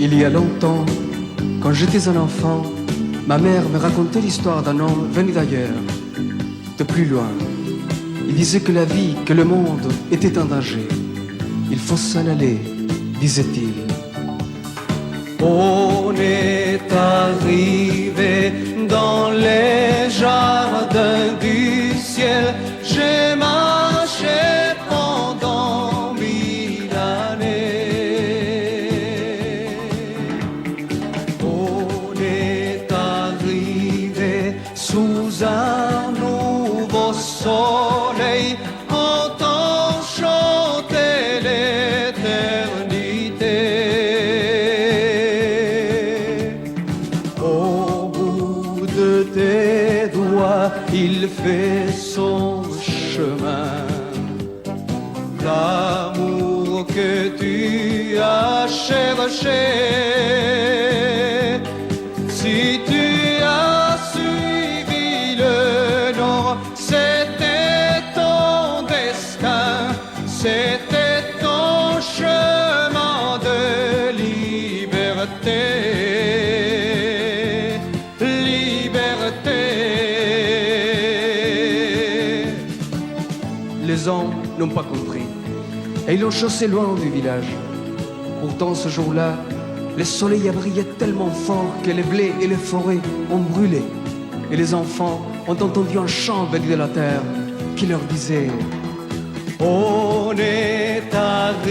Il y a longtemps, quand j'étais un enfant, ma mère me racontait l'histoire d'un homme venu d'ailleurs, de plus loin. Il disait que la vie, que le monde était en danger. Il faut s'en aller, disait-il. On est arrivé dans les jardins du ciel. J'ai marché pendant 1000 années. On est arrivé sous un nouveau soleil, entend chanter l'éternité. Au bout de tes doigts, il fait son chemin. L'amour que tu as cherché, si tu as suivi le nord, c'était ton destin, c'était ton chemin de liberté. Les hommes n'ont pas compris et ils l'ont chassé loin du village. Pourtant ce jour-là, le soleil a brillé tellement fort que les blés et les forêts ont brûlé. Et les enfants ont entendu un chant venu de la terre qui leur disait: on est arrivé